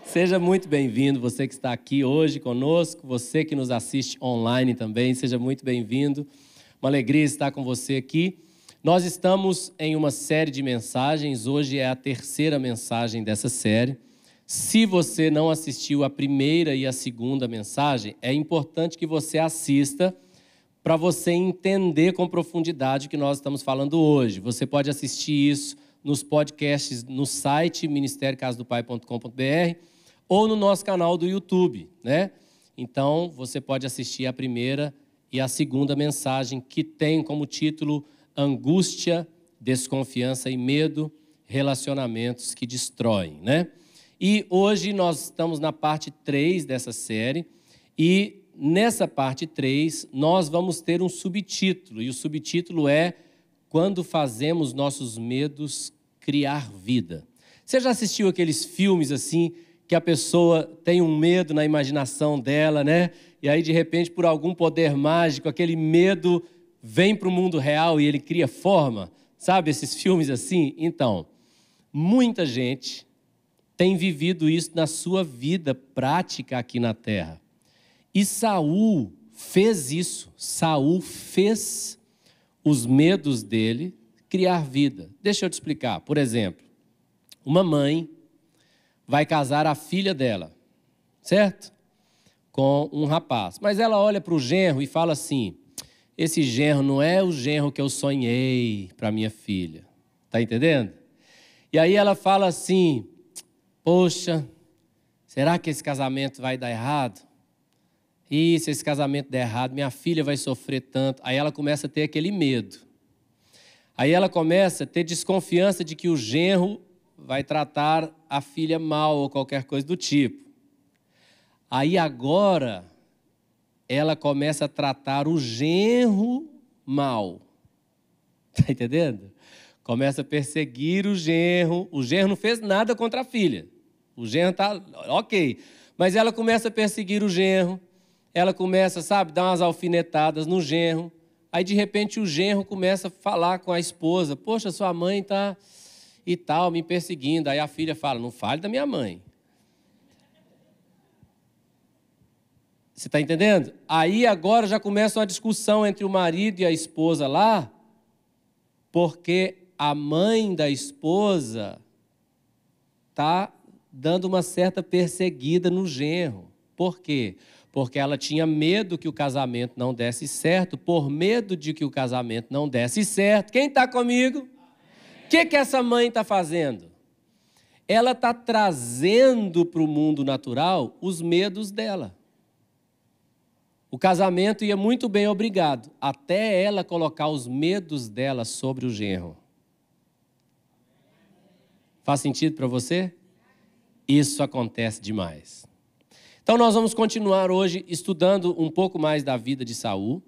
Seja muito bem-vindo, você que está aqui hoje conosco, você que nos assiste online também, seja muito bem-vindo. Uma alegria estar com você aqui. Nós estamos em uma série de mensagens, hoje é a terceira mensagem dessa série. Se você não assistiu a primeira e a segunda mensagem, é importante que você assista para você entender com profundidade o que nós estamos falando hoje. Você pode assistir isso nos podcasts no site ministériocasadopai.com.br ou no nosso canal do YouTube, né? Então, você pode assistir a primeira e a segunda mensagem, que tem como título Angústia, Desconfiança e Medo, Relacionamentos que Destroem, né? E hoje nós estamos na parte 3 dessa série e nessa parte 3 nós vamos ter um subtítulo, e o subtítulo é Quando Fazemos Nossos Medos Criar Vida. Você já assistiu aqueles filmes assim, que a pessoa tem um medo na imaginação dela, né? E aí, de repente, por algum poder mágico, aquele medo vem para o mundo real e ele cria forma? Sabe, esses filmes assim? Então, muita gente tem vivido isso na sua vida prática aqui na Terra. E Saul fez isso. Saul fez os medos dele criar vida. Deixa eu te explicar. Por exemplo, uma mãe vai casar a filha dela, certo? Com um rapaz. Mas ela olha para o genro e fala assim, esse genro não é o genro que eu sonhei para minha filha. Está entendendo? E aí ela fala assim, poxa, será que esse casamento vai dar errado? E se esse casamento der errado, minha filha vai sofrer tanto. Aí ela começa a ter aquele medo. Aí ela começa a ter desconfiança de que o genro vai tratar a filha mal ou qualquer coisa do tipo. Aí agora ela começa a tratar o genro mal. Está entendendo? Começa a perseguir o genro. O genro não fez nada contra a filha. O genro está ok. Mas ela começa a perseguir o genro. Ela começa, sabe, dar umas alfinetadas no genro. Aí, de repente, o genro começa a falar com a esposa. Poxa, sua mãe está e tal, me perseguindo. Aí a filha fala, não fale da minha mãe. Você está entendendo? Aí agora já começa uma discussão entre o marido e a esposa lá, porque a mãe da esposa está dando uma certa perseguida no genro. Por quê? Porque ela tinha medo que o casamento não desse certo, por medo de que o casamento não desse certo. Quem está comigo? O que essa mãe está fazendo? Ela está trazendo para o mundo natural os medos dela. O casamento ia muito bem, obrigado, até ela colocar os medos dela sobre o genro. Faz sentido para você? Isso acontece demais. Então nós vamos continuar hoje estudando um pouco mais da vida de Saul.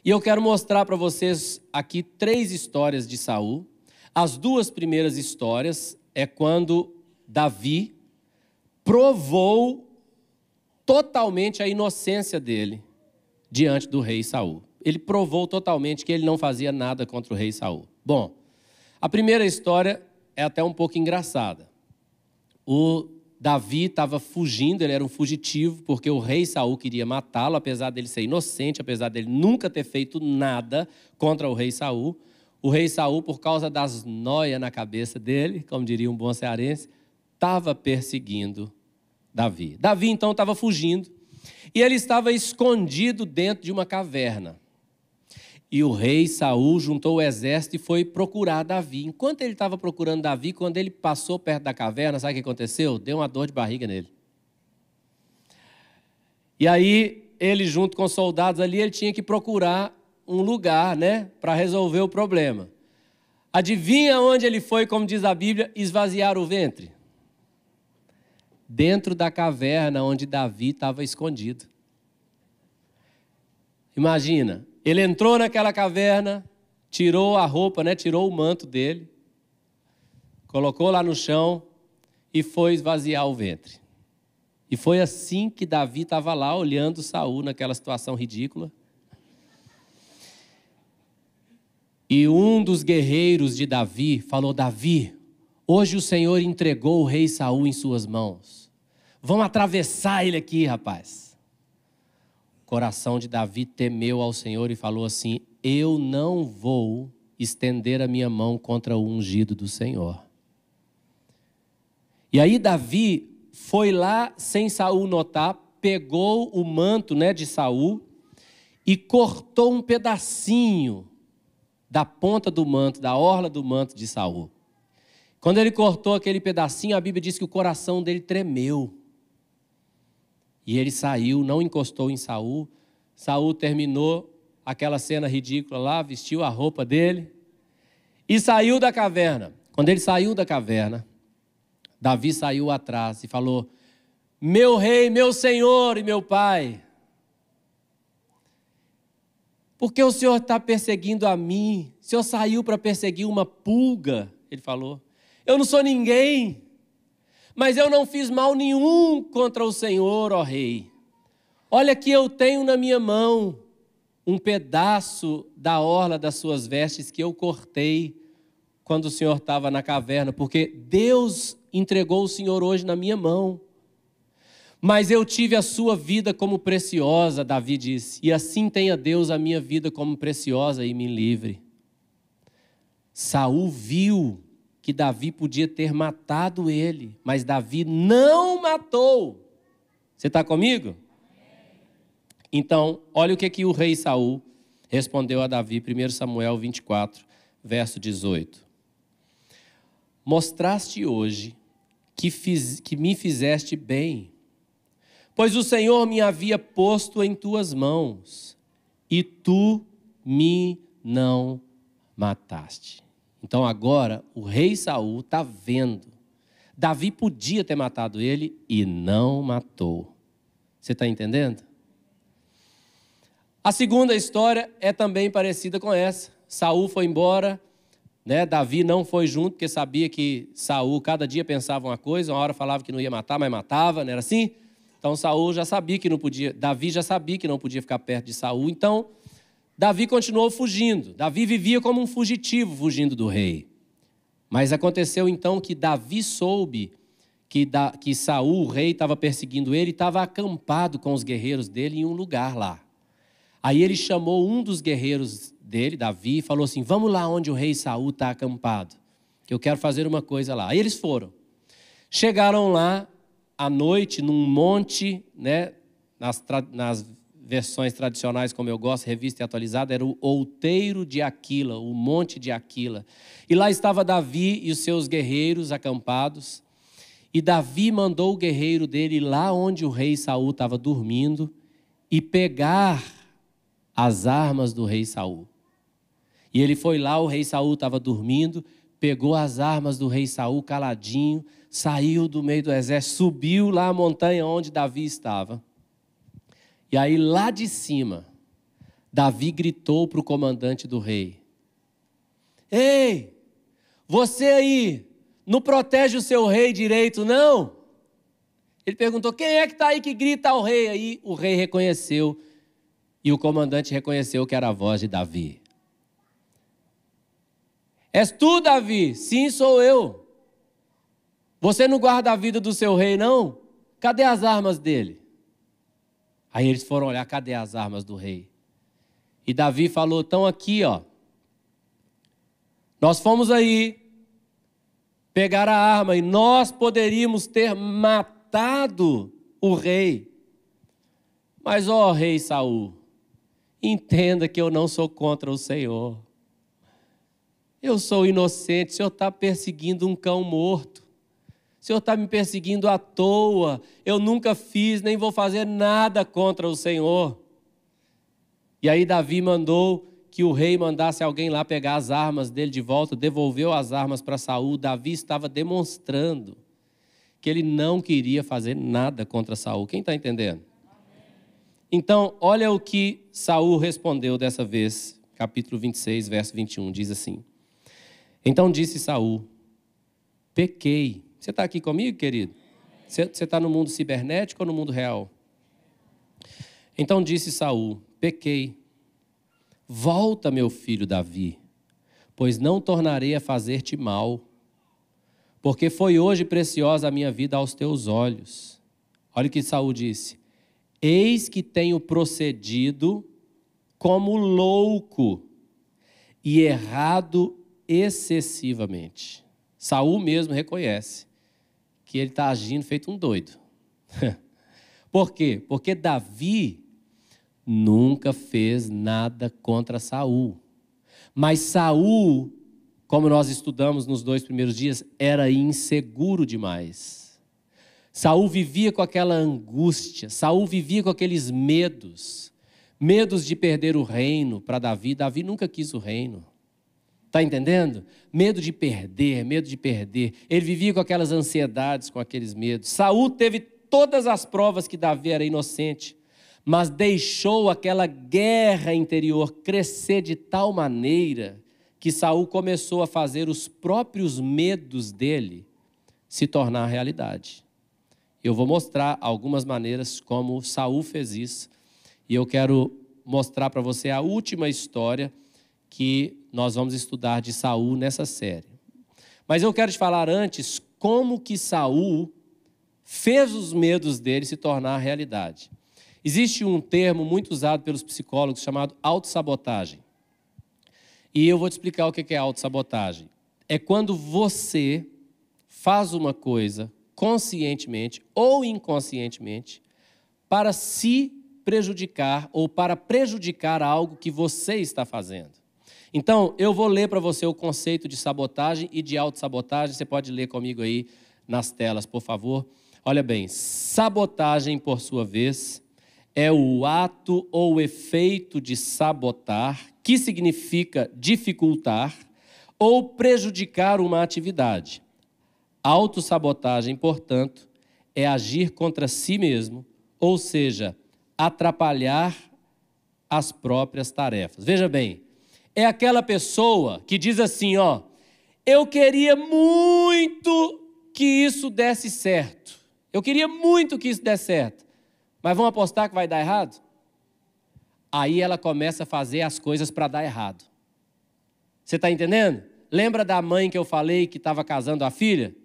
E eu quero mostrar para vocês aqui 3 histórias de Saul. As 2 primeiras histórias é quando Davi provou totalmente a inocência dele diante do rei Saul. Ele provou totalmente que ele não fazia nada contra o rei Saul. Bom, a primeira história é até um pouco engraçada. O Davi estava fugindo, ele era um fugitivo, porque o rei Saul queria matá-lo, apesar dele ser inocente, apesar dele nunca ter feito nada contra o rei Saul. O rei Saul, por causa das noias na cabeça dele, como diria um bom cearense, estava perseguindo Davi. Davi, então, estava fugindo e ele estava escondido dentro de uma caverna. E o rei Saul juntou o exército e foi procurar Davi. Enquanto ele estava procurando Davi, quando ele passou perto da caverna, sabe o que aconteceu? Deu uma dor de barriga nele. E aí, ele junto com os soldados ali, ele tinha que procurar um lugar, né, para resolver o problema. Adivinha onde ele foi, como diz a Bíblia, esvaziar o ventre? Dentro da caverna onde Davi estava escondido. Imagina, ele entrou naquela caverna, tirou a roupa, né, tirou o manto dele, colocou lá no chão e foi esvaziar o ventre. E foi assim que Davi estava lá olhando Saul naquela situação ridícula. E um dos guerreiros de Davi falou, Davi, hoje o Senhor entregou o rei Saul em suas mãos. Vamos atravessar ele aqui, rapaz. O coração de Davi temeu ao Senhor e falou assim: eu não vou estender a minha mão contra o ungido do Senhor. E aí Davi foi lá sem Saul notar, pegou o manto, de Saul e cortou um pedacinho da ponta do manto, da orla do manto de Saul. Quando ele cortou aquele pedacinho, a Bíblia diz que o coração dele tremeu. E ele saiu, não encostou em Saul. Saul terminou aquela cena ridícula lá, vestiu a roupa dele e saiu da caverna. Quando ele saiu da caverna, Davi saiu atrás e falou: meu rei, meu senhor e meu pai, por que o senhor está perseguindo a mim? O senhor saiu para perseguir uma pulga, ele falou. Eu não sou ninguém, mas eu não fiz mal nenhum contra o Senhor, ó rei. Olha que eu tenho na minha mão um pedaço da orla das suas vestes que eu cortei quando o Senhor estava na caverna, porque Deus entregou o Senhor hoje na minha mão. Mas eu tive a sua vida como preciosa, Davi disse, e assim tenha Deus a minha vida como preciosa e me livre. Saul viu que Davi podia ter matado ele, mas Davi não matou. Você está comigo? Então, olha o que o rei Saul respondeu a Davi, 1 Samuel 24, verso 18. Mostraste hoje que me fizeste bem, pois o Senhor me havia posto em tuas mãos, e tu me não mataste. Então agora o rei Saul está vendo. Davi podia ter matado ele e não matou. Você está entendendo? A segunda história é também parecida com essa. Saul foi embora, Davi não foi junto, porque sabia que Saul cada dia pensava uma coisa, uma hora falava que não ia matar, mas matava, não era assim? Então Saul já sabia que não podia, Davi já sabia que não podia ficar perto de Saul, então Davi continuou fugindo. Davi vivia como um fugitivo, fugindo do rei. Mas aconteceu então que Davi soube que Saul, o rei, estava perseguindo ele, e estava acampado com os guerreiros dele em um lugar lá. Aí ele chamou um dos guerreiros dele, Davi, e falou assim: vamos lá onde o rei Saul está acampado, que eu quero fazer uma coisa lá. Aí eles foram. Chegaram lá à noite, num monte, nas versões tradicionais, como eu gosto, revista e atualizada, era o outeiro de Aquila, o monte de Aquila. E lá estava Davi e os seus guerreiros acampados. E Davi mandou o guerreiro dele ir lá onde o rei Saul estava dormindo e pegar as armas do rei Saul. E ele foi lá, o rei Saul estava dormindo, pegou as armas do rei Saul caladinho, saiu do meio do exército, subiu lá a montanha onde Davi estava. E aí lá de cima, Davi gritou para o comandante do rei: ei, você aí, não protege o seu rei direito, não? Ele perguntou: quem é que está aí que grita ao rei? Aí o rei reconheceu, e o comandante reconheceu que era a voz de Davi. És tu, Davi? Sim, sou eu. Você não guarda a vida do seu rei, não? Cadê as armas dele? Aí eles foram olhar, cadê as armas do rei? E Davi falou: estão aqui, ó. Nós fomos aí pegar a arma e nós poderíamos ter matado o rei. Mas, ó rei Saul, entenda que eu não sou contra o Senhor. Eu sou inocente, o Senhor está perseguindo um cão morto. O Senhor está me perseguindo à toa. Eu nunca fiz, nem vou fazer nada contra o Senhor. E aí Davi mandou que o rei mandasse alguém lá pegar as armas dele de volta, devolveu as armas para Saul. Davi estava demonstrando que ele não queria fazer nada contra Saul. Quem está entendendo? Então, olha o que Saul respondeu dessa vez. Capítulo 26, verso 21, diz assim: então disse Saul: pequei. Você está aqui comigo, querido? Você está no mundo cibernético ou no mundo real? Então disse Saul: pequei. Volta, meu filho Davi, pois não tornarei a fazer-te mal, porque foi hoje preciosa a minha vida aos teus olhos. Olha o que Saul disse: eis que tenho procedido como louco e errado excessivamente. Saul mesmo reconhece que ele está agindo feito um doido. Por quê? Porque Davi nunca fez nada contra Saul. Mas Saul, como nós estudamos nos 2 primeiros dias, era inseguro demais. Saul vivia com aquela angústia, Saul vivia com aqueles medos de perder o reino para Davi. Davi nunca quis o reino. Está entendendo? Medo de perder, medo de perder. Ele vivia com aquelas ansiedades, com aqueles medos. Saul teve todas as provas que Davi era inocente, mas deixou aquela guerra interior crescer de tal maneira que Saul começou a fazer os próprios medos dele se tornar realidade. Eu vou mostrar algumas maneiras como Saul fez isso, e eu quero mostrar para você a última história que nós vamos estudar de Saul nessa série. Mas eu quero te falar antes como que Saul fez os medos dele se tornar realidade. Existe um termo muito usado pelos psicólogos chamado autossabotagem. E eu vou te explicar o que é autossabotagem. É quando você faz uma coisa conscientemente ou inconscientemente para se prejudicar ou para prejudicar algo que você está fazendo. Então, eu vou ler para você o conceito de sabotagem e de autossabotagem. Você pode ler comigo aí nas telas, por favor. Olha bem, sabotagem, por sua vez, é o ato ou efeito de sabotar, que significa dificultar ou prejudicar uma atividade. Autossabotagem, portanto, é agir contra si mesmo, ou seja, atrapalhar as próprias tarefas. Veja bem, é aquela pessoa que diz assim, ó, eu queria muito que isso desse certo. Eu queria muito que isso desse certo. Mas vamos apostar que vai dar errado? Aí ela começa a fazer as coisas para dar errado. Você está entendendo? Lembra da mãe que eu falei que estava casando a filha?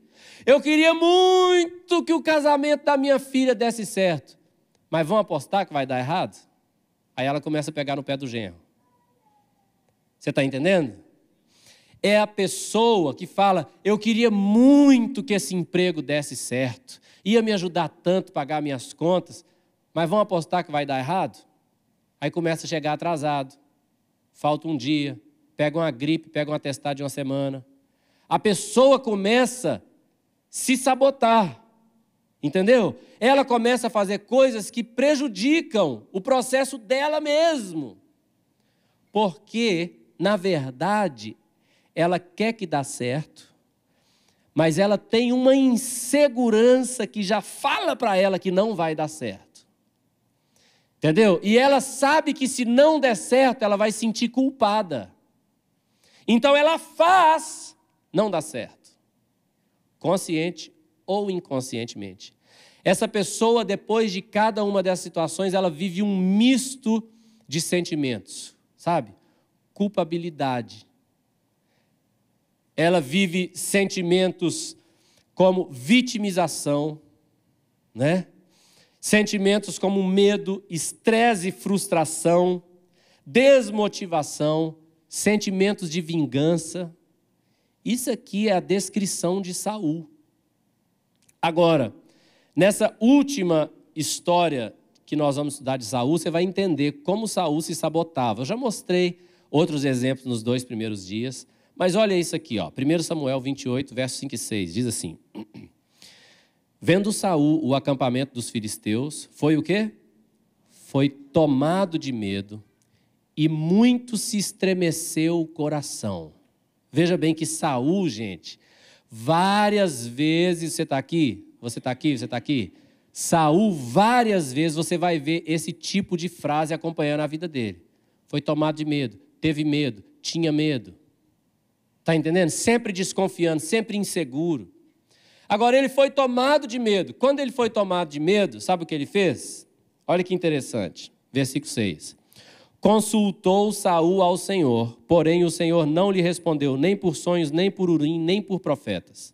Eu queria muito que o casamento da minha filha desse certo. Mas vamos apostar que vai dar errado? Aí ela começa a pegar no pé do genro. Você está entendendo? É a pessoa que fala, eu queria muito que esse emprego desse certo. Ia me ajudar tanto a pagar minhas contas. Mas vamos apostar que vai dar errado? Aí começa a chegar atrasado. Falta um dia. Pega uma gripe, pega um atestado de uma semana. A pessoa começa a se sabotar. Entendeu? Ela começa a fazer coisas que prejudicam o processo dela mesmo. Porque, na verdade, ela quer que dê certo, mas ela tem uma insegurança que já fala para ela que não vai dar certo. Entendeu? E ela sabe que se não der certo, ela vai se sentir culpada. Então ela faz, não dá certo. Consciente ou inconscientemente. Essa pessoa, depois de cada uma dessas situações, ela vive um misto de sentimentos, sabe? Culpabilidade. Ela vive sentimentos como vitimização, né? Sentimentos como medo, estresse e frustração, desmotivação, sentimentos de vingança. Isso aqui é a descrição de Saul. Agora, nessa última história que nós vamos estudar de Saul, você vai entender como Saul se sabotava. Eu já mostrei outros exemplos nos 2 primeiros dias, mas olha isso aqui, ó. 1 Samuel 28, versos 5 e 6, diz assim: vendo Saul o acampamento dos filisteus, foi o quê? Foi tomado de medo e muito se estremeceu o coração. Veja bem que Saul, gente, várias vezes, você está aqui? Você está aqui? Você está aqui? Saul, várias vezes você vai ver esse tipo de frase acompanhando a vida dele. Foi tomado de medo, teve medo, tinha medo. Está entendendo? Sempre desconfiando, sempre inseguro. Agora, ele foi tomado de medo. Quando ele foi tomado de medo, sabe o que ele fez? Olha que interessante. Versículo 6. Consultou Saul ao Senhor, porém o Senhor não lhe respondeu nem por sonhos, nem por Urim, nem por profetas.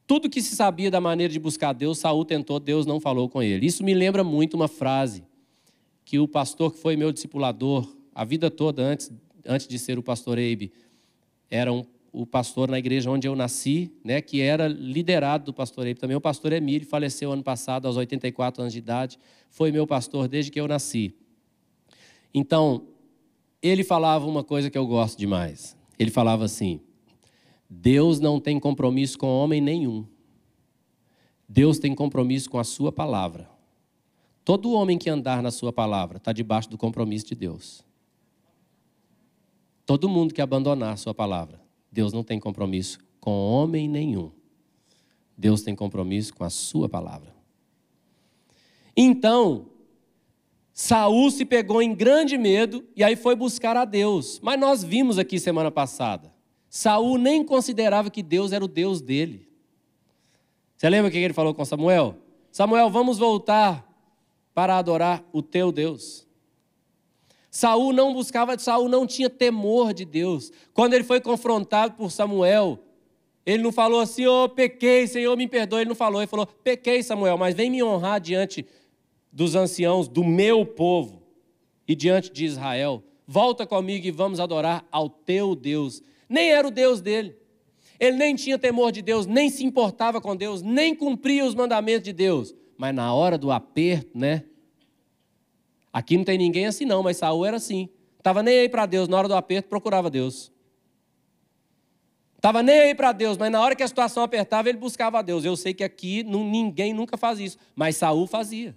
Tudo que se sabia da maneira de buscar Deus, Saul tentou, Deus não falou com ele. Isso me lembra muito uma frase que o pastor que foi meu discipulador a vida toda, antes de ser o pastor Eibe, era o pastor na igreja onde eu nasci, né, que era liderado do pastor Eibe também. O pastor Emílio faleceu ano passado, aos 84 anos de idade, foi meu pastor desde que eu nasci. Então, ele falava uma coisa que eu gosto demais. Ele falava assim: Deus não tem compromisso com homem nenhum. Deus tem compromisso com a sua palavra. Todo homem que andar na sua palavra está debaixo do compromisso de Deus. Todo mundo que abandonar a sua palavra, Deus não tem compromisso com homem nenhum. Deus tem compromisso com a sua palavra. Então, Saul se pegou em grande medo e aí foi buscar a Deus. Mas nós vimos aqui semana passada, Saul nem considerava que Deus era o Deus dele. Você lembra o que ele falou com Samuel? Samuel, vamos voltar para adorar o teu Deus. Saul não tinha temor de Deus. Quando ele foi confrontado por Samuel, ele não falou assim: oh, pequei, Senhor, me perdoe. Ele não falou, ele falou: pequei, Samuel, mas vem me honrar diante dos anciãos do meu povo e diante de Israel. Volta comigo e vamos adorar ao teu Deus. Nem era o Deus dele. Ele nem tinha temor de Deus, nem se importava com Deus, nem cumpria os mandamentos de Deus. Mas na hora do aperto, né? Aqui não tem ninguém assim não, mas Saul era assim. Estava nem aí para Deus, na hora do aperto procurava Deus. Estava nem aí para Deus, mas na hora que a situação apertava, ele buscava a Deus. Eu sei que aqui ninguém nunca faz isso, mas Saul fazia.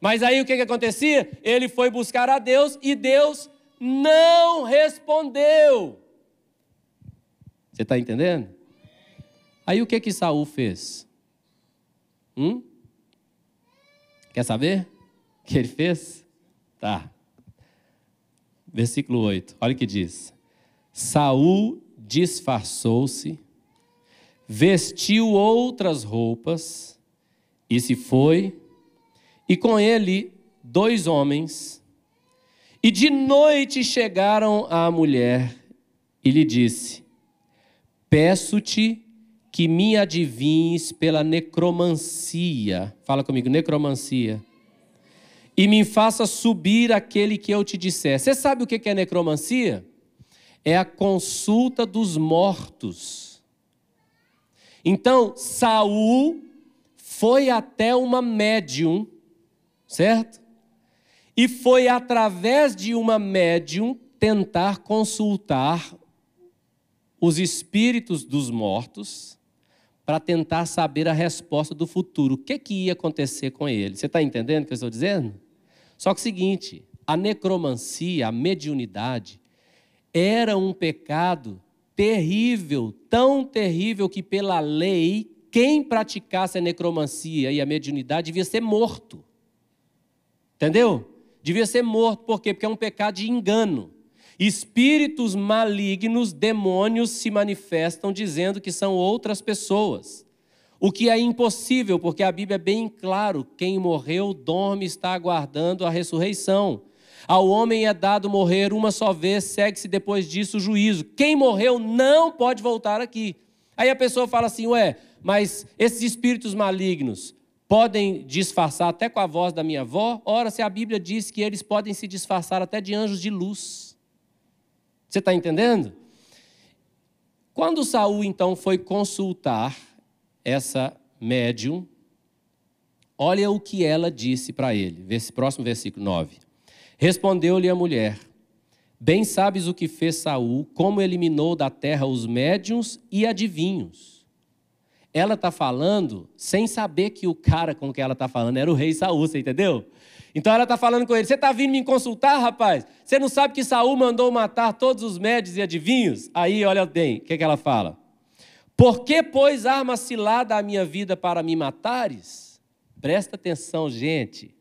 Mas aí o que acontecia? Ele foi buscar a Deus e Deus não respondeu. Você está entendendo? Aí o que Saul fez? Quer saber o que ele fez? Tá. Versículo 8, olha o que diz. Saul disfarçou-se, vestiu outras roupas e se foi, e com ele 2 homens. E de noite chegaram à mulher e lhe disse: peço-te que me adivinhes pela necromancia. Fala comigo, necromancia. E me faça subir aquele que eu te disser. Você sabe o que é necromancia? É a consulta dos mortos. Então, Saul foi até uma médium, certo? E foi através de uma médium tentar consultar os espíritos dos mortos para tentar saber a resposta do futuro. O que ia acontecer com ele? Você está entendendo o que eu estou dizendo? Só que é o seguinte, a necromancia, a mediunidade, era um pecado terrível, tão terrível que pela lei, quem praticasse a necromancia e a mediunidade devia ser morto. Entendeu? Devia ser morto. Por quê? Porque é um pecado de engano. Espíritos malignos, demônios se manifestam dizendo que são outras pessoas. O que é impossível, porque a Bíblia é bem claro: quem morreu dorme, está aguardando a ressurreição. Ao homem é dado morrer uma só vez, segue-se depois disso o juízo. Quem morreu não pode voltar aqui. Aí a pessoa fala assim: ué, mas esses espíritos malignos podem disfarçar até com a voz da minha avó? Ora, se a Bíblia diz que eles podem se disfarçar até de anjos de luz. Você está entendendo? Quando Saul, então, foi consultar essa médium, olha o que ela disse para ele. Próximo versículo 9. Respondeu-lhe a mulher: bem sabes o que fez Saul, como eliminou da terra os médiuns e adivinhos. Ela está falando sem saber que o cara com quem ela está falando era o rei Saul, você entendeu? Então ela está falando com ele: você está vindo me consultar, rapaz? Você não sabe que Saul mandou matar todos os médios e adivinhos? Aí, olha bem, o que ela fala? Por que, pois, arma cilada a minha vida para me matares? Presta atenção, gente.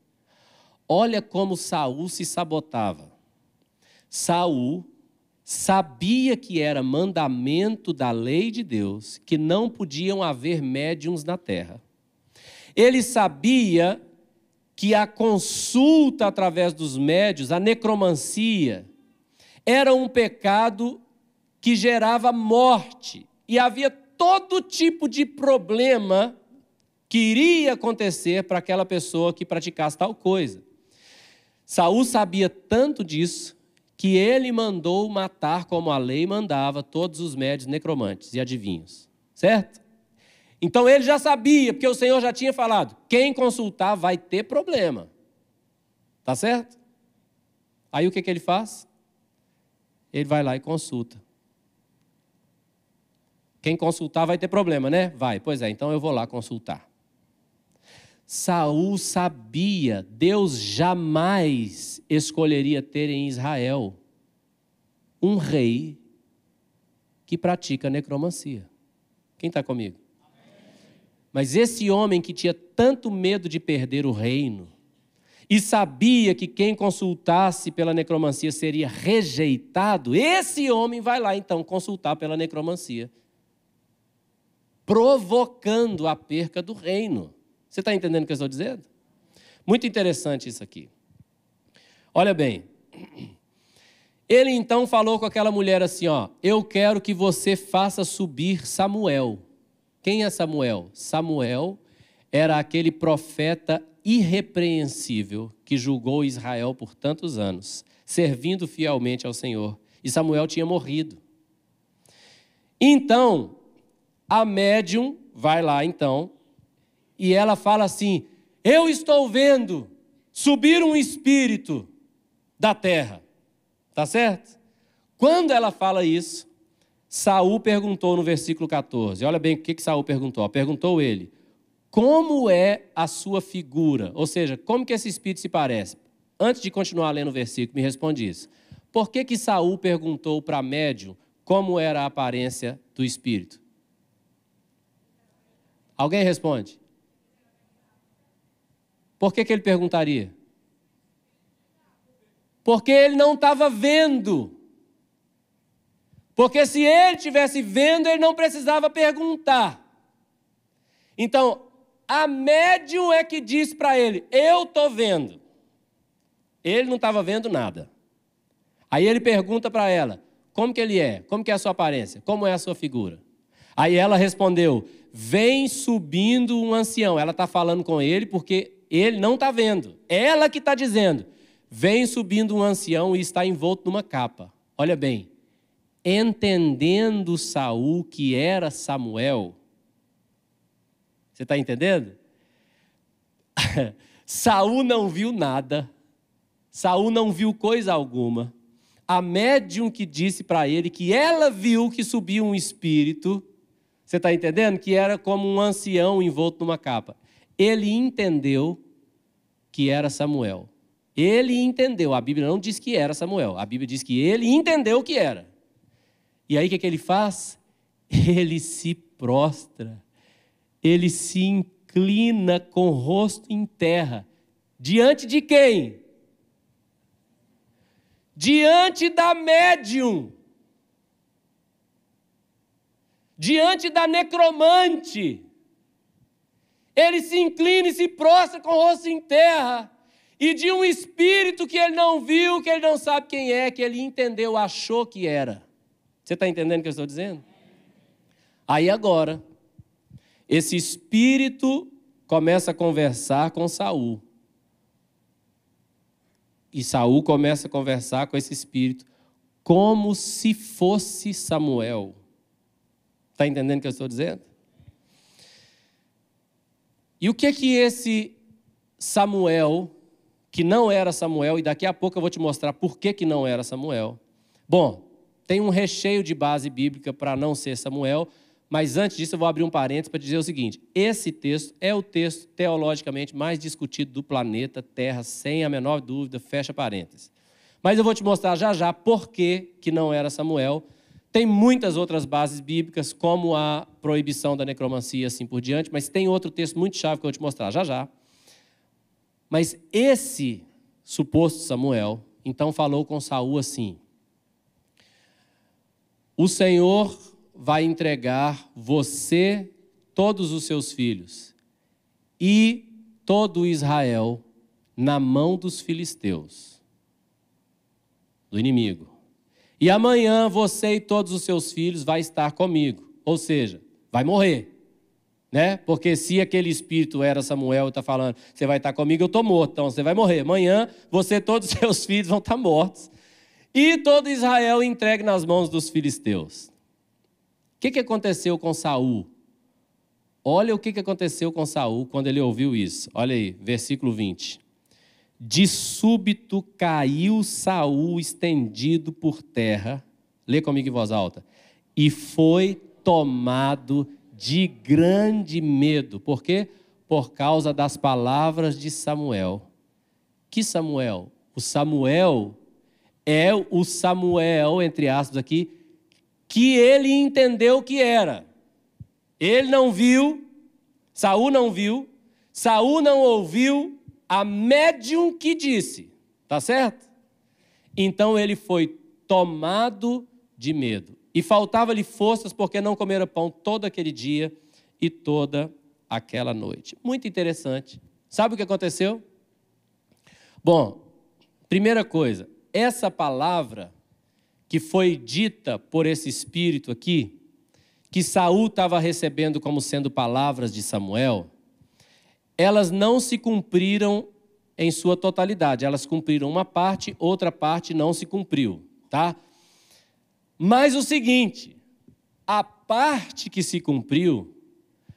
Olha como Saul se sabotava. Saul sabia que era mandamento da lei de Deus que não podiam haver médiuns na terra. Ele sabia que a consulta através dos médiuns, a necromancia, era um pecado que gerava morte. E havia todo tipo de problema que iria acontecer para aquela pessoa que praticasse tal coisa. Saul sabia tanto disso que ele mandou matar, como a lei mandava, todos os médios necromantes e adivinhos. Certo? Então ele já sabia, porque o Senhor já tinha falado, quem consultar vai ter problema. Tá certo? Aí o que ele faz? Ele vai lá e consulta. Quem consultar vai ter problema, né? Vai, pois é, então eu vou lá consultar. Saul sabia, Deus jamais escolheria ter em Israel um rei que pratica necromancia. Quem está comigo? Mas esse homem que tinha tanto medo de perder o reino e sabia que quem consultasse pela necromancia seria rejeitado, esse homem vai lá então consultar pela necromancia, provocando a perca do reino. Você está entendendo o que eu estou dizendo? Muito interessante isso aqui. Olha bem, ele então falou com aquela mulher assim, ó, eu quero que você faça subir Samuel. Quem é Samuel? Samuel era aquele profeta irrepreensível que julgou Israel por tantos anos, servindo fielmente ao Senhor. E Samuel tinha morrido. Então, a médium vai lá então, e ela fala assim, eu estou vendo subir um espírito da terra. Tá certo? Quando ela fala isso, Saul perguntou no versículo 14, olha bem o que Saul perguntou. Perguntou ele, como é a sua figura? Ou seja, como que esse espírito se parece? Antes de continuar lendo o versículo, me responde isso. Por que Saul perguntou para a médium como era a aparência do espírito? Alguém responde? Por que ele perguntaria? Porque ele não estava vendo. Porque se ele estivesse vendo, ele não precisava perguntar. Então, a médium é que disse para ele, eu estou vendo. Ele não estava vendo nada. Aí ele pergunta para ela, como que ele é? Como que é a sua aparência? Como é a sua figura? Aí ela respondeu, vem subindo um ancião. Ela está falando com ele porque ele não está vendo. Ela que está dizendo, vem subindo um ancião e está envolto numa capa. Olha bem, entendendo Saul que era Samuel, você está entendendo? Saul não viu nada, Saul não viu coisa alguma. A médium que disse para ele que ela viu que subia um espírito, você está entendendo? Que era como um ancião envolto numa capa. Ele entendeu que era Samuel. Ele entendeu, a Bíblia não diz que era Samuel, a Bíblia diz que ele entendeu o que era. E aí o que ele faz? Ele se prostra, ele se inclina com o rosto em terra. Diante de quem? Diante da médium. Diante da necromante. Ele se inclina e se prostra com o rosto em terra. E de um espírito que ele não viu, que ele não sabe quem é, que ele entendeu, achou que era. Você está entendendo o que eu estou dizendo? Aí agora, esse espírito começa a conversar com Saul. E Saul começa a conversar com esse espírito como se fosse Samuel. Está entendendo o que eu estou dizendo? E o que esse Samuel, que não era Samuel, e daqui a pouco eu vou te mostrar por que não era Samuel. Bom, tem um recheio de base bíblica para não ser Samuel, mas antes disso eu vou abrir um parênteses para dizer o seguinte, esse texto é o texto teologicamente mais discutido do planeta Terra, sem a menor dúvida, fecha parênteses. Mas eu vou te mostrar já já por que não era Samuel. Tem muitas outras bases bíblicas, como a proibição da necromancia e assim por diante, mas tem outro texto muito chave que eu vou te mostrar já já. Mas esse suposto Samuel, então falou com Saul assim, o Senhor vai entregar você, todos os seus filhos, e todo Israel na mão dos filisteus, do inimigo. E amanhã você e todos os seus filhos vai estar comigo. Ou seja, vai morrer. Né? Porque se aquele espírito era Samuel e está falando, você vai estar comigo, eu estou morto, então você vai morrer. Amanhã você e todos os seus filhos vão estar mortos. E todo Israel entregue nas mãos dos filisteus. O que aconteceu com Saul? Olha o que aconteceu com Saul quando ele ouviu isso. Olha aí, versículo 20. De súbito caiu Saul estendido por terra. Lê comigo em voz alta. E foi tomado de grande medo. Por quê? Por causa das palavras de Samuel. Que Samuel? O Samuel é o Samuel, entre aspas aqui, que ele entendeu que era. Ele não viu, Saul não viu, Saul não ouviu a médium que disse. Tá certo? Então ele foi tomado de medo. E faltava-lhe forças porque não comera pão todo aquele dia e toda aquela noite. Muito interessante. Sabe o que aconteceu? Bom, primeira coisa, essa palavra que foi dita por esse espírito aqui, que Saul estava recebendo como sendo palavras de Samuel, elas não se cumpriram em sua totalidade. Elas cumpriram uma parte, outra parte não se cumpriu, tá? Mas o seguinte, a parte que se cumpriu,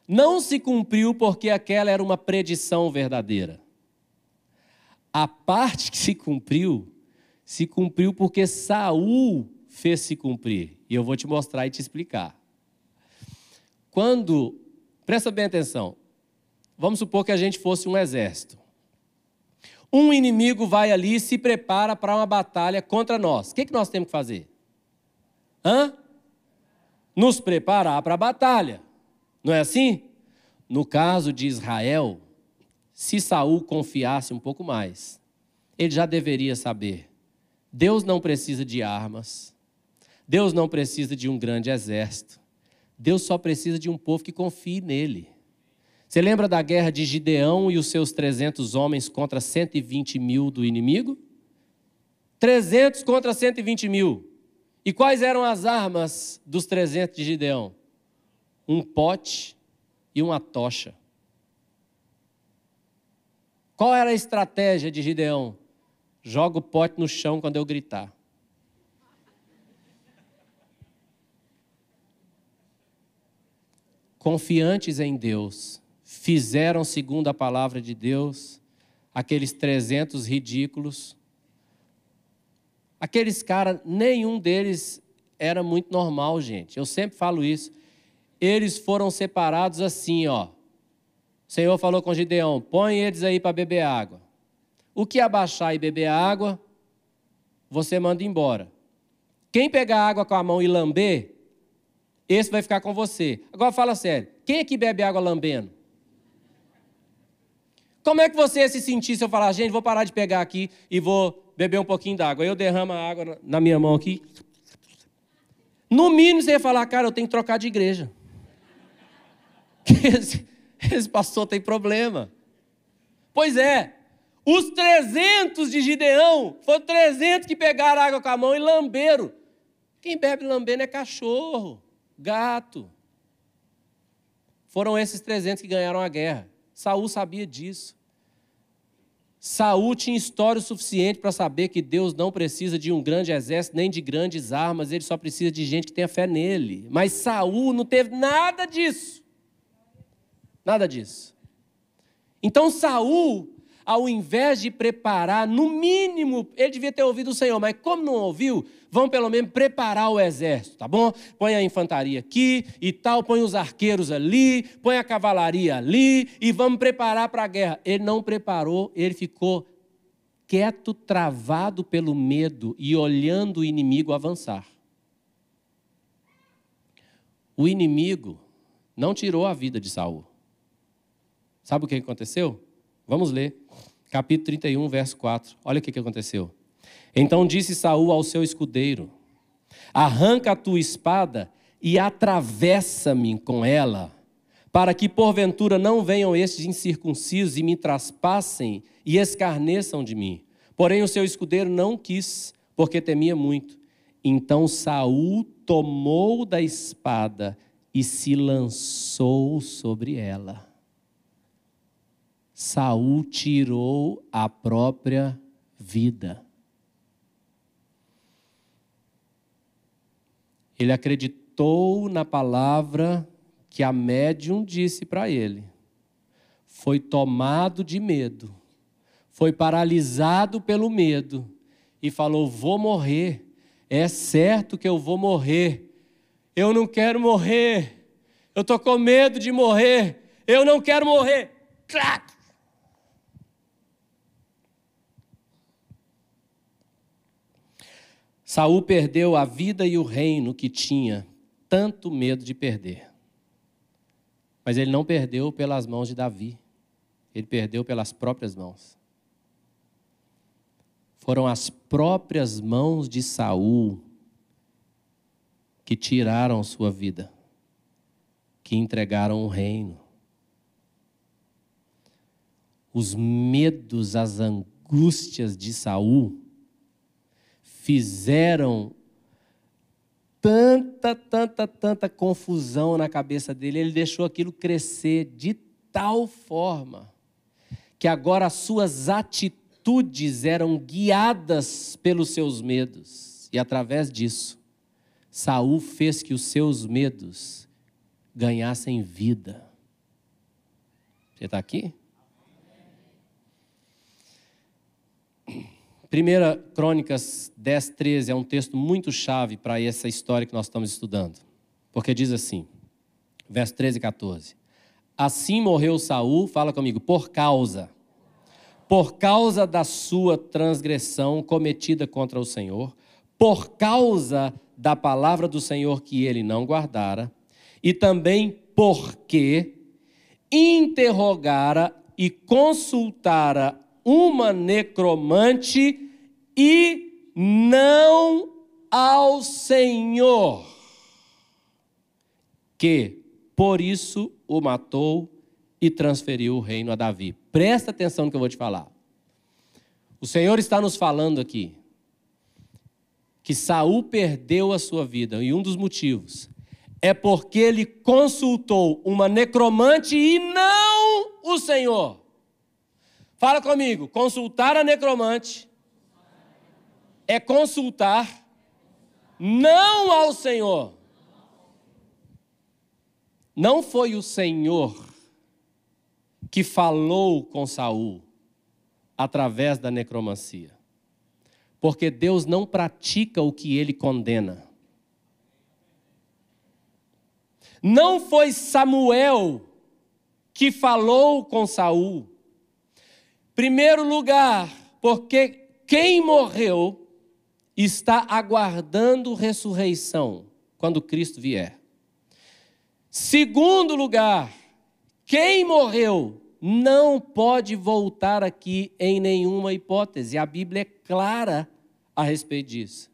não se cumpriu porque aquela era uma predição verdadeira. A parte que se cumpriu porque Saul fez se cumprir. E eu vou te mostrar e te explicar. Presta bem atenção, vamos supor que a gente fosse um exército. Um inimigo vai ali e se prepara para uma batalha contra nós. O que nós temos que fazer? Nos preparar para a batalha. Não é assim? No caso de Israel, se Saul confiasse um pouco mais, ele já deveria saber. Deus não precisa de armas. Deus não precisa de um grande exército. Deus só precisa de um povo que confie nele. Você lembra da guerra de Gideão e os seus 300 homens contra 120 mil do inimigo? 300 contra 120 mil. E quais eram as armas dos 300 de Gideão? Um pote e uma tocha. Qual era a estratégia de Gideão? Joga o pote no chão quando eu gritar. Confiantes em Deus, fizeram segundo a palavra de Deus, aqueles 300 ridículos. Aqueles caras, nenhum deles era muito normal, gente. Eu sempre falo isso. Eles foram separados assim, ó. O Senhor falou com Gideão, põe eles aí para beber água. O que abaixar e beber água, você manda embora. Quem pegar água com a mão e lamber, esse vai ficar com você. Agora fala sério, quem aqui bebe água lambendo? Como é que você ia se sentir se eu falar, gente, vou parar de pegar aqui e vou beber um pouquinho d'água? Aí eu derramo a água na minha mão aqui. No mínimo você ia falar, cara, eu tenho que trocar de igreja. Esse pastor tem problema. Pois é, os 300 de Gideão, foram 300 que pegaram água com a mão e lamberam. Quem bebe lambendo é cachorro, gato. Foram esses 300 que ganharam a guerra. Saul sabia disso. Saul tinha história o suficiente para saber que Deus não precisa de um grande exército, nem de grandes armas, ele só precisa de gente que tenha fé nele. Mas Saul não teve nada disso. Nada disso. Então Saul, ao invés de preparar, no mínimo, ele devia ter ouvido o Senhor, mas como não ouviu, vamos pelo menos preparar o exército, tá bom? Põe a infantaria aqui e tal, põe os arqueiros ali, põe a cavalaria ali e vamos preparar para a guerra. Ele não preparou, ele ficou quieto, travado pelo medo e olhando o inimigo avançar. O inimigo não tirou a vida de Saul. Sabe o que aconteceu? Vamos ler. Capítulo 31, verso 4. Olha o que aconteceu. Então disse Saul ao seu escudeiro, arranca a tua espada e atravessa-me com ela, para que porventura não venham estes incircuncisos e me traspassem e escarneçam de mim. Porém o seu escudeiro não quis, porque temia muito. Então Saul tomou da espada e se lançou sobre ela. Saul tirou a própria vida. Ele acreditou na palavra que a médium disse para ele. Foi tomado de medo. Foi paralisado pelo medo. E falou, vou morrer. É certo que eu vou morrer. Eu não quero morrer. Eu estou com medo de morrer. Eu não quero morrer. Clac! Saul perdeu a vida e o reino que tinha tanto medo de perder. Mas ele não perdeu pelas mãos de Davi. Ele perdeu pelas próprias mãos. Foram as próprias mãos de Saul que tiraram sua vida, que entregaram o reino. Os medos, as angústias de Saul fizeram tanta confusão na cabeça dele. Ele deixou aquilo crescer de tal forma que agora as suas atitudes eram guiadas pelos seus medos. E através disso, Saul fez que os seus medos ganhassem vida. Você está aqui? 1 Crônicas 10, 13 é um texto muito chave para essa história que nós estamos estudando. Porque diz assim, verso 13 e 14. Assim morreu Saul, fala comigo, por causa da sua transgressão cometida contra o Senhor, por causa da palavra do Senhor que ele não guardara, e também porque interrogara e consultara uma necromante e não ao Senhor, que por isso o matou e transferiu o reino a Davi. Presta atenção no que eu vou te falar. O Senhor está nos falando aqui que Saul perdeu a sua vida, e um dos motivos é porque ele consultou uma necromante e não o Senhor. Fala comigo, consultar a necromante é consultar não ao Senhor. Não foi o Senhor que falou com Saul através da necromancia. Porque Deus não pratica o que ele condena. Não foi Samuel que falou com Saul. Primeiro lugar, porque quem morreu está aguardando ressurreição quando Cristo vier. Segundo lugar, quem morreu não pode voltar aqui em nenhuma hipótese. A Bíblia é clara a respeito disso.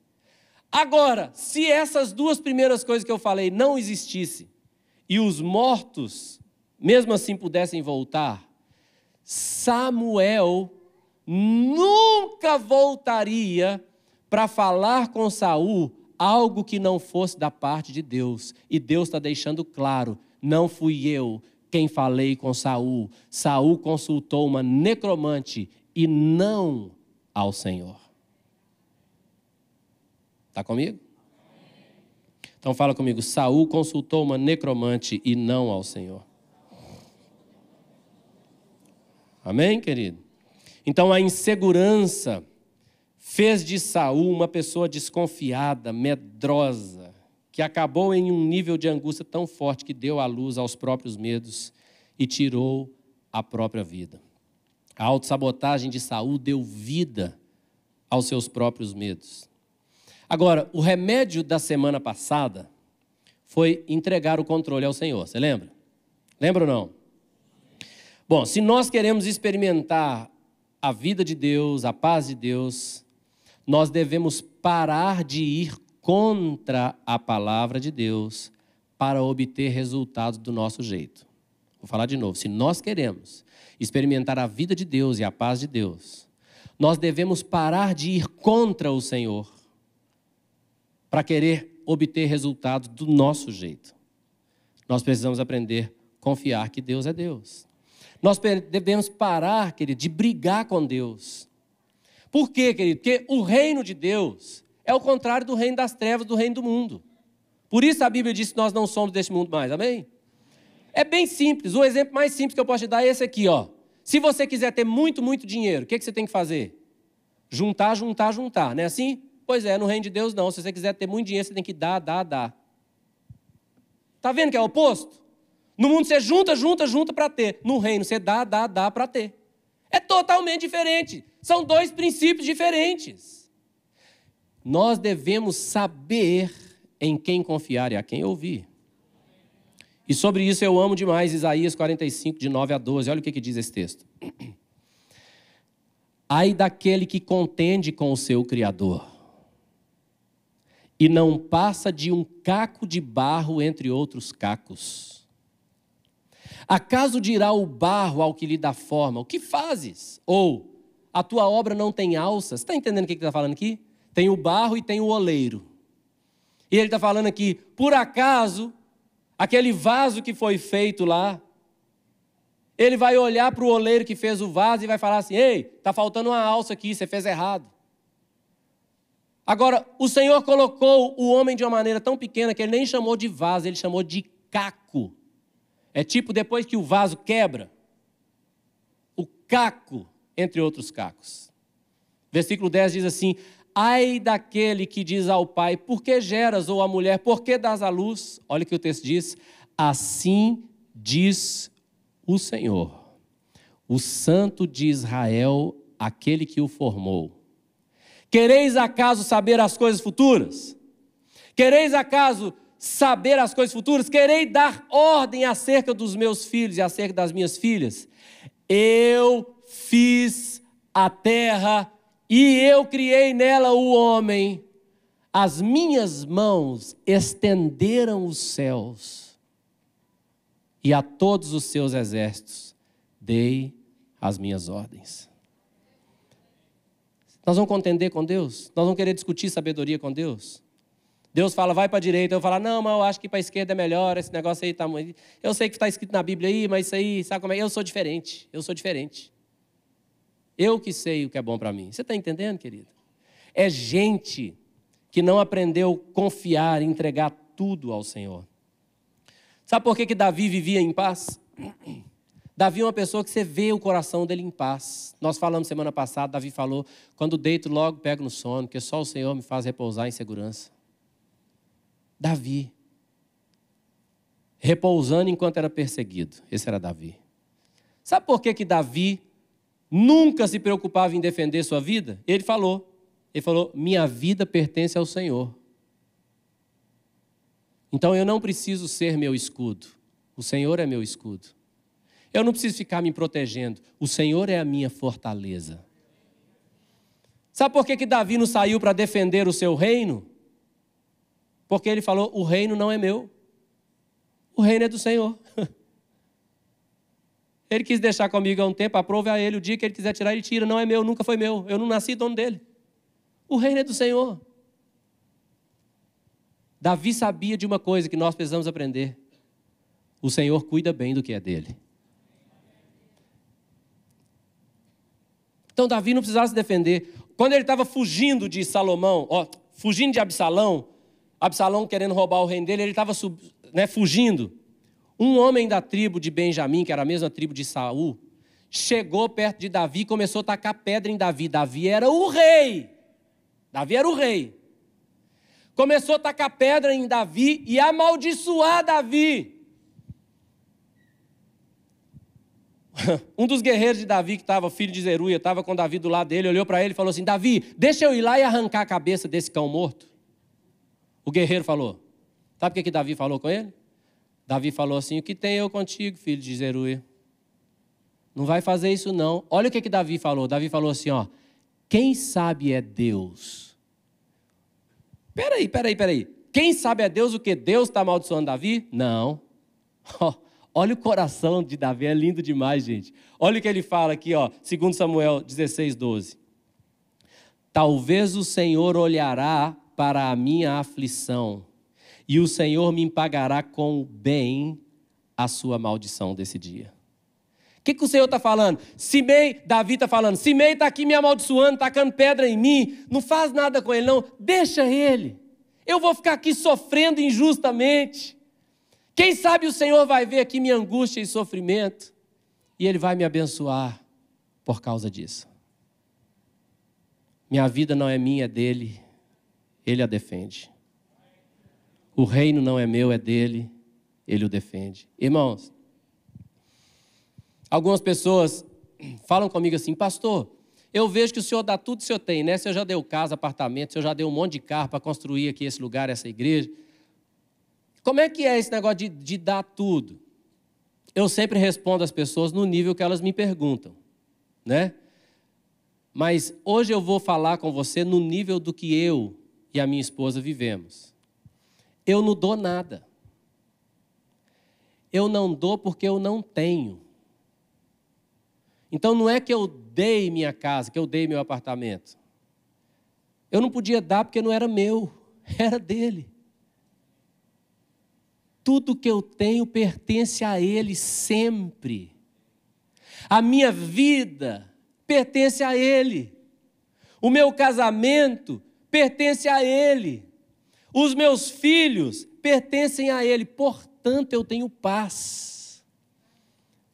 Agora, se essas duas primeiras coisas que eu falei não existissem e os mortos, mesmo assim, pudessem voltar, Samuel nunca voltaria para falar com Saul algo que não fosse da parte de Deus. E Deus está deixando claro, não fui eu quem falei com Saul. Saul consultou uma necromante e não ao Senhor. Está comigo? Então fala comigo, Saul consultou uma necromante e não ao Senhor. Amém, querido? Então a insegurança fez de Saul uma pessoa desconfiada, medrosa, que acabou em um nível de angústia tão forte que deu à luz aos próprios medos e tirou a própria vida. A autossabotagem de Saul deu vida aos seus próprios medos. Agora, o remédio da semana passada foi entregar o controle ao Senhor. Você lembra? Lembra ou não? Bom, se nós queremos experimentar a vida de Deus, a paz de Deus, nós devemos parar de ir contra a palavra de Deus para obter resultados do nosso jeito. Vou falar de novo. Se nós queremos experimentar a vida de Deus e a paz de Deus, nós devemos parar de ir contra o Senhor para querer obter resultados do nosso jeito. Nós precisamos aprender a confiar que Deus é Deus. Nós devemos parar, querido, de brigar com Deus. Por quê, querido? Porque o reino de Deus é o contrário do reino das trevas, do reino do mundo. Por isso a Bíblia diz que nós não somos deste mundo mais, amém? É bem simples. O exemplo mais simples que eu posso te dar é esse aqui, ó. Se você quiser ter muito, muito dinheiro, o que você tem que fazer? Juntar, juntar, juntar, não é assim? Pois é, no reino de Deus não. Se você quiser ter muito dinheiro, você tem que dar, dar, dar. Está vendo que é o oposto? No mundo você junta, junta, junta para ter. No reino você dá, dá, dá para ter. É totalmente diferente. São dois princípios diferentes. Nós devemos saber em quem confiar e a quem ouvir. E sobre isso eu amo demais Isaías 45, de 9 a 12. Olha o que diz esse texto. Ai daquele que contende com o seu Criador e não passa de um caco de barro entre outros cacos. Acaso dirá o barro ao que lhe dá forma, o que fazes? Ou, a tua obra não tem alças? Está entendendo o que ele está falando aqui? Tem o barro e tem o oleiro. E ele está falando aqui, por acaso, aquele vaso que foi feito lá, ele vai olhar para o oleiro que fez o vaso e vai falar assim, ei, está faltando uma alça aqui, você fez errado. Agora, o Senhor colocou o homem de uma maneira tão pequena que ele nem chamou de vaso, ele chamou de caco. É tipo depois que o vaso quebra, o caco, entre outros cacos. Versículo 10 diz assim, ai daquele que diz ao pai, por que geras, ou à mulher, por que dás à luz? Olha o que o texto diz, assim diz o Senhor, o Santo de Israel, aquele que o formou. Quereis acaso saber as coisas futuras? Quereis acaso saber as coisas futuras? Quereis dar ordem acerca dos meus filhos e acerca das minhas filhas? Eu fiz a terra e eu criei nela o homem. As minhas mãos estenderam os céus e a todos os seus exércitos dei as minhas ordens. Nós vamos contender com Deus? Nós vamos querer discutir sabedoria com Deus? Deus fala, vai para a direita. Eu falo, não, mas eu acho que para a esquerda é melhor. Esse negócio aí está muito... Eu sei que está escrito na Bíblia aí, mas isso aí, sabe como é? Eu sou diferente. Eu sou diferente. Eu que sei o que é bom para mim. Você está entendendo, querido? É gente que não aprendeu a confiar e entregar tudo ao Senhor. Sabe por que Davi vivia em paz? Davi é uma pessoa que você vê o coração dele em paz. Nós falamos semana passada, Davi falou, quando deito logo pego no sono, porque só o Senhor me faz repousar em segurança. Davi. Repousando enquanto era perseguido. Esse era Davi. Sabe por que Davi nunca se preocupava em defender sua vida? Ele falou, minha vida pertence ao Senhor. Então eu não preciso ser meu escudo. O Senhor é meu escudo. Eu não preciso ficar me protegendo. O Senhor é a minha fortaleza. Sabe por que Davi não saiu para defender o seu reino? Porque ele falou, o reino não é meu. O reino é do Senhor. Ele quis deixar comigo há um tempo, aprove a ele. O dia que ele quiser tirar, ele tira. Não é meu, nunca foi meu. Eu não nasci dono dele. O reino é do Senhor. Davi sabia de uma coisa que nós precisamos aprender. O Senhor cuida bem do que é dele. Então Davi não precisava se defender. Quando ele estava fugindo de Salomão, fugindo de Absalão querendo roubar o reino dele, ele estava fugindo. Um homem da tribo de Benjamim, que era a mesma tribo de Saul, chegou perto de Davi e começou a tacar pedra em Davi. Davi era o rei. Começou a tacar pedra em Davi e amaldiçoar Davi. Um dos guerreiros de Davi, que estava filho de Zeruia, estava com Davi do lado dele, olhou para ele e falou assim, Davi, deixa eu ir lá e arrancar a cabeça desse cão morto. O guerreiro falou. Sabe o que Davi falou com ele? Davi falou assim, o que tem eu contigo, filho de Zeruia? Não vai fazer isso não. Olha o que Davi falou. Davi falou assim, quem sabe é Deus. Peraí. Quem sabe é Deus o que? Deus está amaldiçoando Davi? Não. Olha o coração de Davi, é lindo demais, gente. Olha o que ele fala aqui, 2 Samuel 16, 12. Talvez o Senhor olhará para a minha aflição e o Senhor me pagará com o bem a sua maldição desse dia. O que o Senhor está falando? Davi está falando, Simei está aqui me amaldiçoando, tacando pedra em mim, não faz nada com ele não, deixa ele. Eu vou ficar aqui sofrendo injustamente. Quem sabe o Senhor vai ver aqui minha angústia e sofrimento e Ele vai me abençoar por causa disso. Minha vida não é minha, é dele. Ele a defende. O reino não é meu, é dele. Ele o defende. Irmãos, algumas pessoas falam comigo assim, pastor, eu vejo que o senhor dá tudo que o senhor tem, né? O senhor já deu casa, apartamento, o senhor já deu um monte de carro para construir aqui esse lugar, essa igreja. Como é que é esse negócio de dar tudo? Eu sempre respondo às pessoas no nível que elas me perguntam, né? Mas hoje eu vou falar com você no nível do que eu e a minha esposa vivemos. Eu não dou nada. Eu não dou porque eu não tenho. Então não é que eu dei minha casa, que eu dei meu apartamento. Eu não podia dar porque não era meu, era dele. Tudo que eu tenho pertence a ele sempre. A minha vida pertence a ele. O meu casamento pertence a ele. Os meus filhos pertencem a ele. Portanto, eu tenho paz.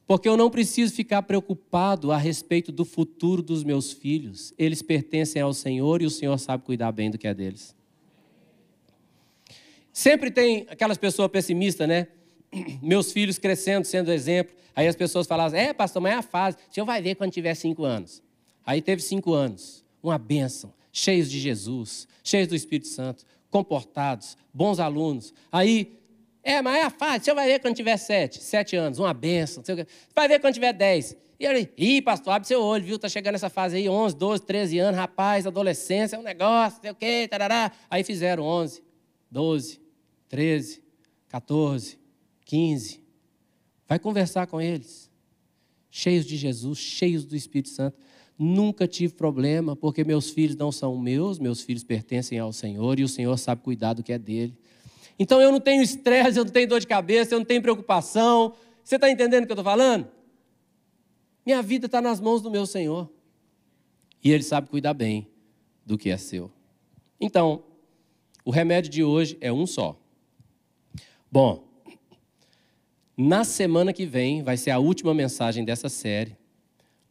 Porque eu não preciso ficar preocupado a respeito do futuro dos meus filhos. Eles pertencem ao Senhor e o Senhor sabe cuidar bem do que é deles. Sempre tem aquelas pessoas pessimistas, né? Meus filhos crescendo, sendo exemplo. Aí as pessoas falam, pastor, mas é a fase. O senhor vai ver quando tiver 5 anos. Aí teve 5 anos, uma bênção, cheios de Jesus, cheios do Espírito Santo, comportados, bons alunos. Aí, mas é a fase, o senhor vai ver quando tiver 7 anos, uma bênção. Vai ver quando tiver 10. E aí, pastor, abre seu olho, viu? Está chegando essa fase aí, 11, 12, 13 anos, rapaz, adolescência, é um negócio, sei o quê, tarará. Aí fizeram 11, 12, 13, 14, 15. Vai conversar com eles. Cheios de Jesus, cheios do Espírito Santo. Nunca tive problema, porque meus filhos não são meus filhos pertencem ao Senhor e o Senhor sabe cuidar do que é dele. Então eu não tenho estresse, eu não tenho dor de cabeça, eu não tenho preocupação. Você está entendendo o que eu estou falando? Minha vida está nas mãos do meu Senhor. E Ele sabe cuidar bem do que é seu. Então, o remédio de hoje é um só. Bom, na semana que vem, vai ser a última mensagem dessa série,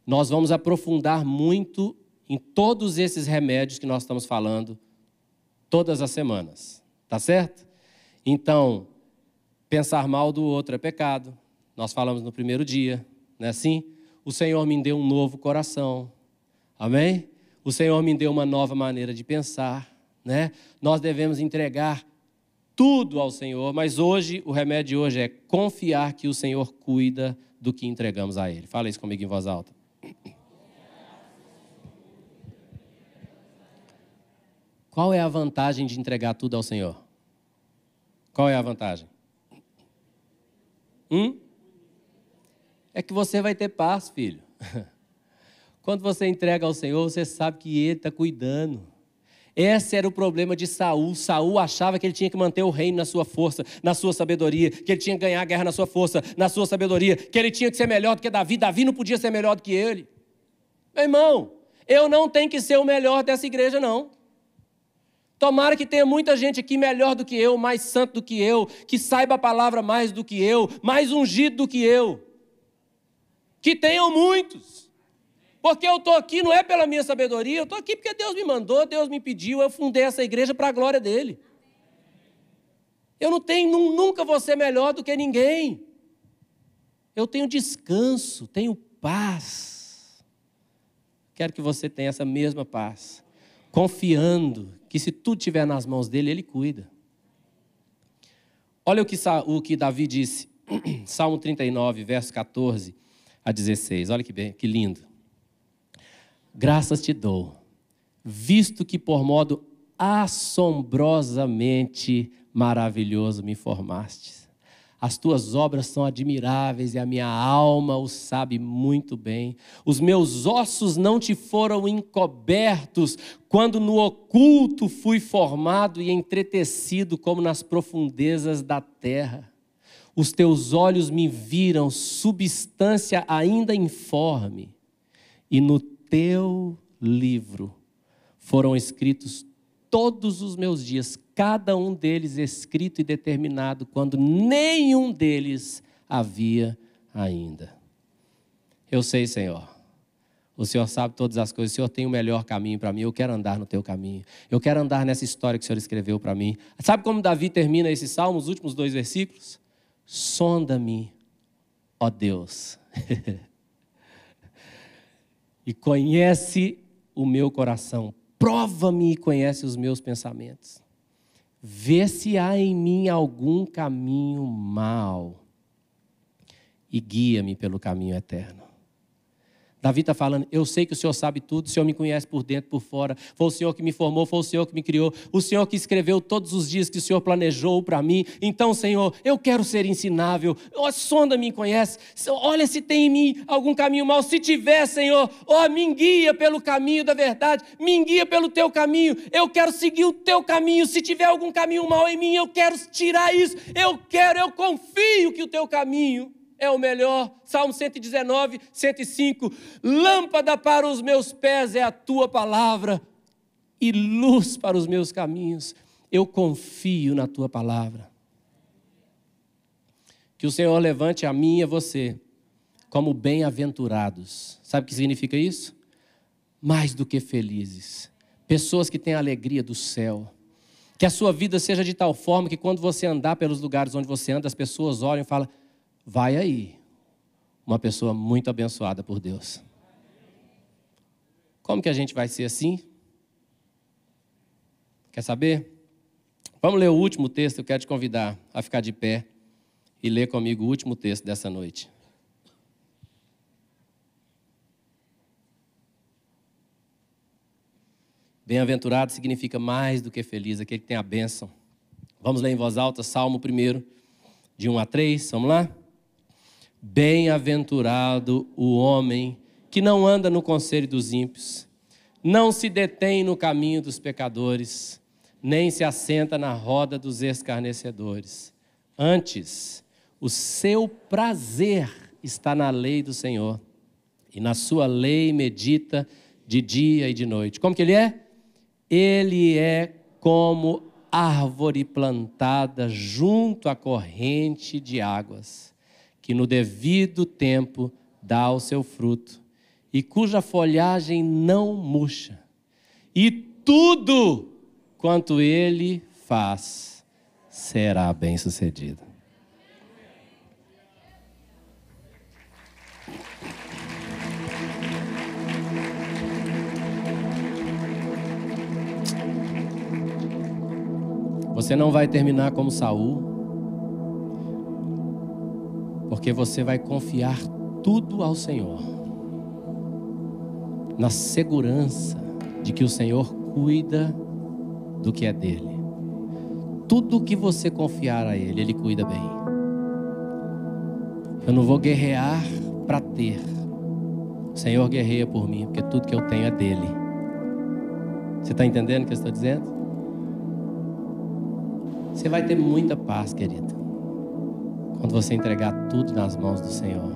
nós vamos aprofundar muito em todos esses remédios que nós estamos falando todas as semanas, tá certo? Então, pensar mal do outro é pecado, nós falamos no primeiro dia, não é assim? O Senhor me deu um novo coração, amém? O Senhor me deu uma nova maneira de pensar, né? Nós devemos entregar tudo ao Senhor, mas hoje, o remédio de hoje é confiar que o Senhor cuida do que entregamos a Ele. Fala isso comigo em voz alta. Qual é a vantagem de entregar tudo ao Senhor? Qual é a vantagem? É que você vai ter paz, filho. Quando você entrega ao Senhor, você sabe que Ele está cuidando. Esse era o problema de Saul. Saul achava que ele tinha que manter o reino na sua força, na sua sabedoria, que ele tinha que ganhar a guerra na sua força, na sua sabedoria, que ele tinha que ser melhor do que Davi. Davi não podia ser melhor do que ele. Meu irmão, eu não tenho que ser o melhor dessa igreja, não. Tomara que tenha muita gente aqui melhor do que eu, mais santo do que eu, que saiba a palavra mais do que eu, mais ungido do que eu. Que tenham muitos. Porque eu estou aqui não é pela minha sabedoria, eu estou aqui porque Deus me mandou, Deus me pediu, eu fundei essa igreja para a glória dele. Eu nunca vou ser melhor do que ninguém. Eu tenho descanso, tenho paz. Quero que você tenha essa mesma paz, confiando que se tudo estiver nas mãos dele, ele cuida. Olha o que Davi disse, Salmo 39, verso 14 a 16, olha que lindo. Graças te dou, visto que por modo assombrosamente maravilhoso me formastes. As tuas obras são admiráveis e a minha alma o sabe muito bem. Os meus ossos não te foram encobertos quando no oculto fui formado e entretecido como nas profundezas da terra. Os teus olhos me viram, substância ainda informe, e no teu livro foram escritos todos os meus dias, cada um deles escrito e determinado, quando nenhum deles havia ainda. Eu sei, Senhor, o Senhor sabe todas as coisas, o Senhor tem o melhor caminho para mim, eu quero andar no teu caminho, eu quero andar nessa história que o Senhor escreveu para mim. Sabe como Davi termina esse salmo, os últimos 2 versículos? Sonda-me, ó Deus, e conhece o meu coração. Prova-me e conhece os meus pensamentos. Vê se há em mim algum caminho mau e guia-me pelo caminho eterno. Davi está falando, eu sei que o Senhor sabe tudo, o Senhor me conhece por dentro e por fora. Foi o Senhor que me formou, foi o Senhor que me criou. O Senhor que escreveu todos os dias que o Senhor planejou para mim. Então, Senhor, eu quero ser ensinável. Sonda-me e conhece. Olha se tem em mim algum caminho mau. Se tiver, Senhor, me guia pelo caminho da verdade. Me guia pelo teu caminho. Eu quero seguir o teu caminho. Se tiver algum caminho mau em mim, eu quero tirar isso. Eu confio que o teu caminho é o melhor. Salmo 119, 105. Lâmpada para os meus pés é a tua palavra e luz para os meus caminhos. Eu confio na tua palavra. Que o Senhor levante a mim e a você como bem-aventurados. Sabe o que significa isso? Mais do que felizes. Pessoas que têm a alegria do céu. Que a sua vida seja de tal forma que quando você andar pelos lugares onde você anda, as pessoas olham e falam, vai aí, uma pessoa muito abençoada por Deus. Como que a gente vai ser assim? Quer saber? Vamos ler o último texto, eu quero te convidar a ficar de pé e ler comigo o último texto dessa noite. Bem-aventurado significa mais do que feliz, aquele que tem a bênção. Vamos ler em voz alta, Salmo 1, de 1 a 3, vamos lá? Bem-aventurado o homem que não anda no conselho dos ímpios, não se detém no caminho dos pecadores, nem se assenta na roda dos escarnecedores. Antes, o seu prazer está na lei do Senhor, e na sua lei medita de dia e de noite. Como que ele é? Ele é como árvore plantada junto à corrente de águas, que no devido tempo dá o seu fruto, e cuja folhagem não murcha. E tudo quanto ele faz será bem-sucedido. Você não vai terminar como Saul, porque você vai confiar tudo ao Senhor, na segurança de que o Senhor cuida do que é dele. Tudo que você confiar a Ele, Ele cuida bem. Eu não vou guerrear para ter. O Senhor guerreia por mim, porque tudo que eu tenho é dele. Você está entendendo o que eu estou dizendo? Você vai ter muita paz, querido, quando você entregar tudo nas mãos do Senhor.